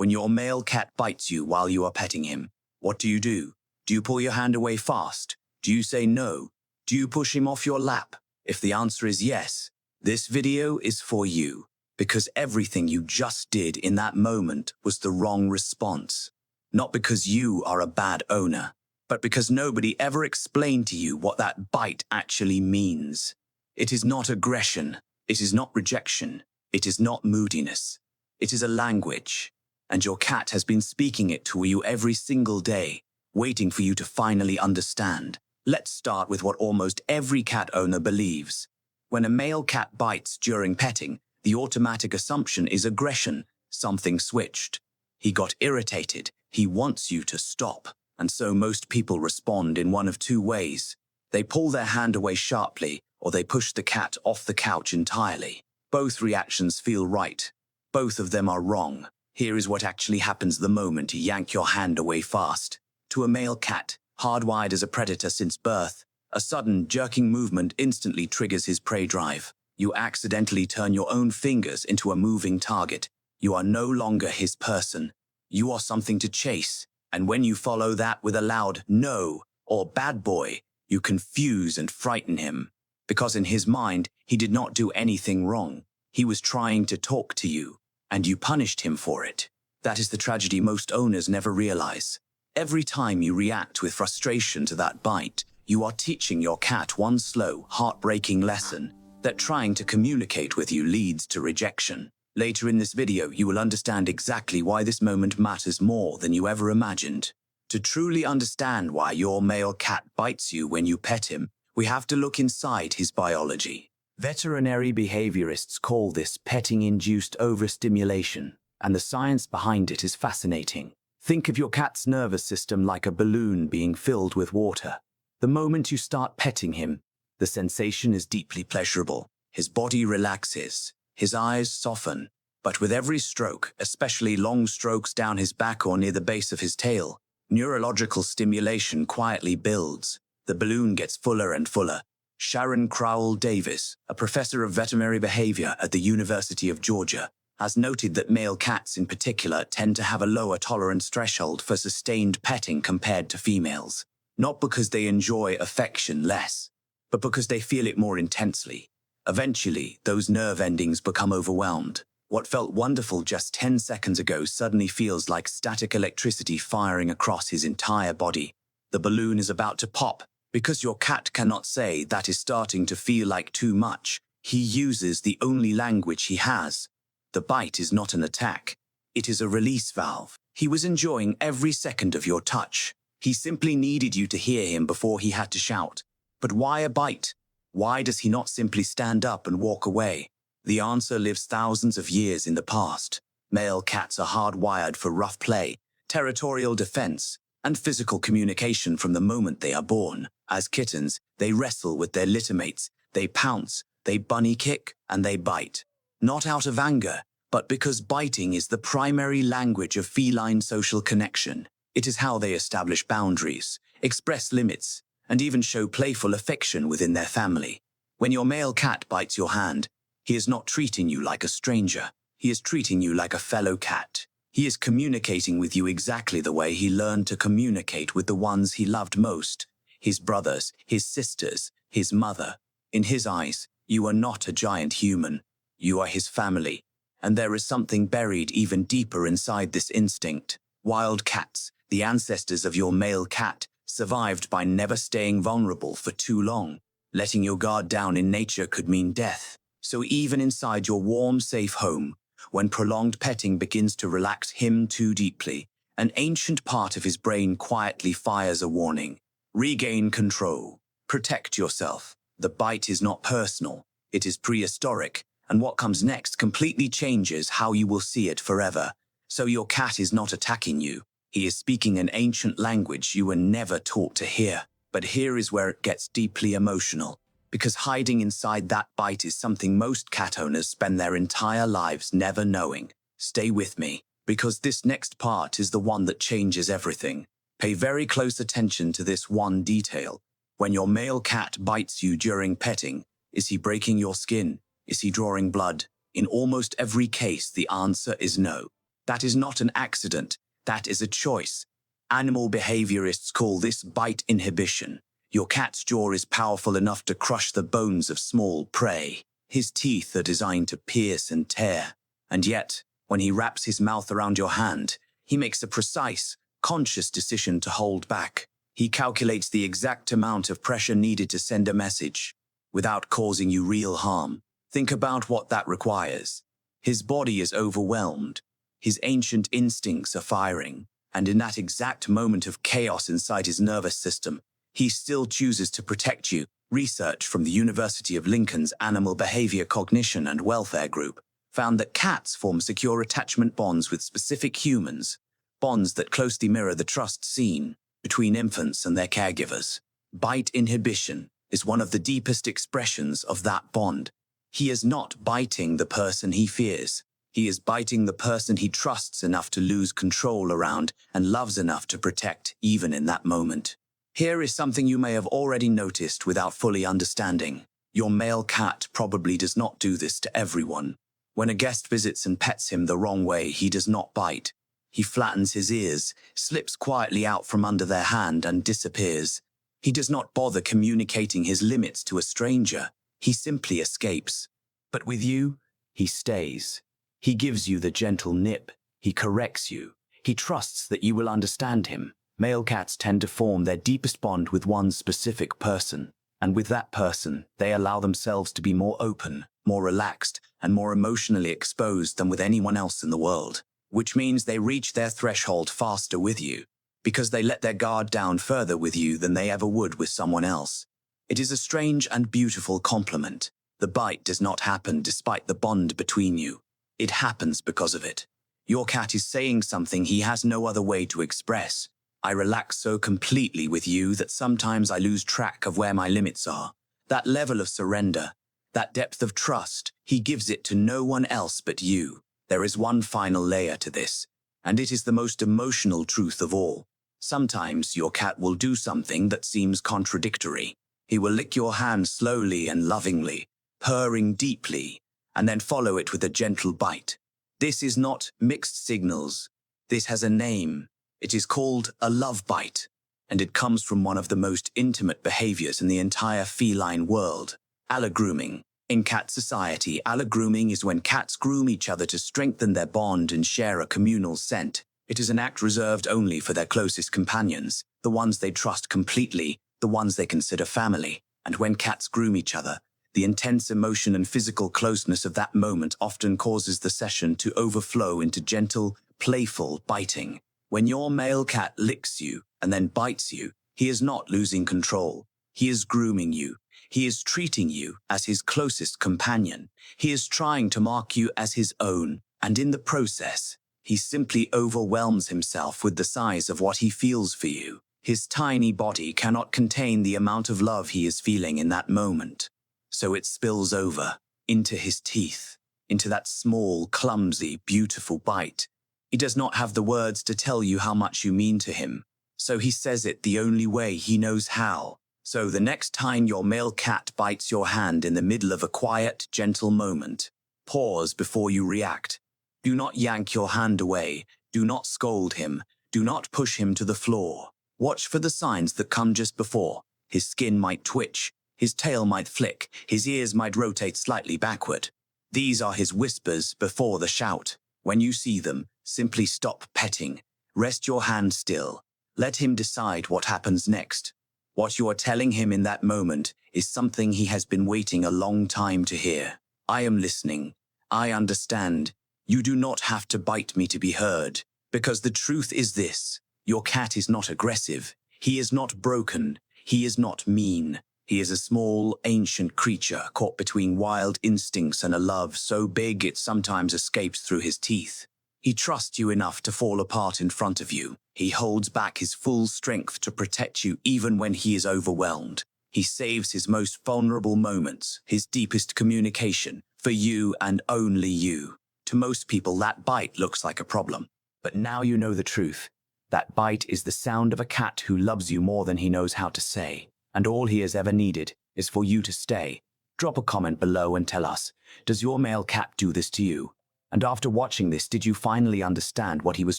When your male cat bites you while you are petting him, what do? Do you pull your hand away fast? Do you say no? Do you push him off your lap? If the answer is yes, this video is for you, because everything you just did in that moment was the wrong response. Not because you are a bad owner, but because nobody ever explained to you what that bite actually means. It is not aggression. It is not rejection. It is not moodiness. It is a language, and your cat has been speaking it to you every single day, waiting for you to finally understand. Let's start with what almost every cat owner believes. When a male cat bites during petting, the automatic assumption is aggression. Something switched. He got irritated. He wants you to stop. And so most people respond in one of two ways. They pull their hand away sharply, or they push the cat off the couch entirely. Both reactions feel right. Both of them are wrong. Here is what actually happens the moment you yank your hand away fast. To a male cat, hardwired as a predator since birth, a sudden, jerking movement instantly triggers his prey drive. You accidentally turn your own fingers into a moving target. You are no longer his person. You are something to chase. And when you follow that with a loud no or bad boy, you confuse and frighten him. Because in his mind, he did not do anything wrong. He was trying to talk to you, and you punished him for it. That is the tragedy most owners never realize. Every time you react with frustration to that bite, you are teaching your cat one slow, heartbreaking lesson that trying to communicate with you leads to rejection. Later in this video, you will understand exactly why this moment matters more than you ever imagined. To truly understand why your male cat bites you when you pet him, we have to look inside his biology. Veterinary behaviorists call this petting-induced overstimulation, and the science behind it is fascinating. Think of your cat's nervous system like a balloon being filled with water. The moment you start petting him, the sensation is deeply pleasurable. His body relaxes. His eyes soften, but with every stroke, especially long strokes down his back or near the base of his tail, neurological stimulation quietly builds. The balloon gets fuller and fuller. Sharon Crowell Davis, a professor of veterinary behavior at the University of Georgia, has noted that male cats in particular tend to have a lower tolerance threshold for sustained petting compared to females. Not because they enjoy affection less, but because they feel it more intensely. Eventually, those nerve endings become overwhelmed. What felt wonderful just 10 seconds ago suddenly feels like static electricity firing across his entire body. The balloon is about to pop. Because your cat cannot say that is starting to feel like too much, he uses the only language he has. The bite is not an attack. It is a release valve. He was enjoying every second of your touch. He simply needed you to hear him before he had to shout. But why a bite? Why does he not simply stand up and walk away? The answer lives thousands of years in the past. Male cats are hardwired for rough play, territorial defense, and physical communication from the moment they are born. As kittens, they wrestle with their littermates, they pounce, they bunny kick, and they bite. Not out of anger, but because biting is the primary language of feline social connection. It is how they establish boundaries, express limits, and even show playful affection within their family. When your male cat bites your hand, he is not treating you like a stranger. He is treating you like a fellow cat. He is communicating with you exactly the way he learned to communicate with the ones he loved most. His brothers, his sisters, his mother. In his eyes, you are not a giant human. You are his family. And there is something buried even deeper inside this instinct. Wild cats, the ancestors of your male cat, survived by never staying vulnerable for too long. Letting your guard down in nature could mean death. So even inside your warm, safe home, when prolonged petting begins to relax him too deeply, an ancient part of his brain quietly fires a warning. Regain control. Protect yourself. The bite is not personal. It is prehistoric, and what comes next completely changes how you will see it forever. So your cat is not attacking you. He is speaking an ancient language you were never taught to hear. But here is where it gets deeply emotional. Because hiding inside that bite is something most cat owners spend their entire lives never knowing. Stay with me, because this next part is the one that changes everything. Pay very close attention to this one detail. When your male cat bites you during petting, is he breaking your skin? Is he drawing blood? In almost every case, the answer is no. That is not an accident. That is a choice. Animal behaviorists call this bite inhibition. Your cat's jaw is powerful enough to crush the bones of small prey. His teeth are designed to pierce and tear. And yet, when he wraps his mouth around your hand, he makes a precise, conscious decision to hold back. He calculates the exact amount of pressure needed to send a message, without causing you real harm. Think about what that requires. His body is overwhelmed. His ancient instincts are firing. And in that exact moment of chaos inside his nervous system, he still chooses to protect you. Research from the University of Lincoln's Animal Behavior Cognition and Welfare Group found that cats form secure attachment bonds with specific humans, bonds that closely mirror the trust seen between infants and their caregivers. Bite inhibition is one of the deepest expressions of that bond. He is not biting the person he fears. He is biting the person he trusts enough to lose control around and loves enough to protect, even in that moment. Here is something you may have already noticed without fully understanding. Your male cat probably does not do this to everyone. When a guest visits and pets him the wrong way, he does not bite. He flattens his ears, slips quietly out from under their hand, and disappears. He does not bother communicating his limits to a stranger. He simply escapes. But with you, he stays. He gives you the gentle nip. He corrects you. He trusts that you will understand him. Male cats tend to form their deepest bond with one specific person. And with that person, they allow themselves to be more open, more relaxed, and more emotionally exposed than with anyone else in the world. Which means they reach their threshold faster with you, because they let their guard down further with you than they ever would with someone else. It is a strange and beautiful compliment. The bite does not happen despite the bond between you. It happens because of it. Your cat is saying something he has no other way to express. I relax so completely with you that sometimes I lose track of where my limits are. That level of surrender, that depth of trust, he gives it to no one else but you. There is one final layer to this, and it is the most emotional truth of all. Sometimes your cat will do something that seems contradictory. He will lick your hand slowly and lovingly, purring deeply, and then follow it with a gentle bite. This is not mixed signals. This has a name. It is called a love bite, and it comes from one of the most intimate behaviors in the entire feline world, allogrooming. In cat society, allogrooming is when cats groom each other to strengthen their bond and share a communal scent. It is an act reserved only for their closest companions, the ones they trust completely, the ones they consider family. And when cats groom each other, the intense emotion and physical closeness of that moment often causes the session to overflow into gentle, playful biting. When your male cat licks you and then bites you, he is not losing control. He is grooming you. He is treating you as his closest companion. He is trying to mark you as his own, and in the process, he simply overwhelms himself with the size of what he feels for you. His tiny body cannot contain the amount of love he is feeling in that moment. So it spills over into his teeth, into that small, clumsy, beautiful bite. He does not have the words to tell you how much you mean to him, so he says it the only way he knows how. So the next time your male cat bites your hand in the middle of a quiet, gentle moment, pause before you react. Do not yank your hand away. Do not scold him. Do not push him to the floor. Watch for the signs that come just before. His skin might twitch. His tail might flick. His ears might rotate slightly backward. These are his whispers before the shout. When you see them, simply stop petting. Rest your hand still. Let him decide what happens next. What you are telling him in that moment is something he has been waiting a long time to hear. I am listening. I understand. You do not have to bite me to be heard. Because the truth is this. Your cat is not aggressive. He is not broken. He is not mean. He is a small, ancient creature caught between wild instincts and a love so big it sometimes escapes through his teeth. He trusts you enough to fall apart in front of you. He holds back his full strength to protect you even when he is overwhelmed. He saves his most vulnerable moments, his deepest communication, for you and only you. To most people, that bite looks like a problem. But now you know the truth. That bite is the sound of a cat who loves you more than he knows how to say. And all he has ever needed is for you to stay. Drop a comment below and tell us, does your male cat do this to you? And after watching this, did you finally understand what he was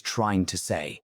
trying to say?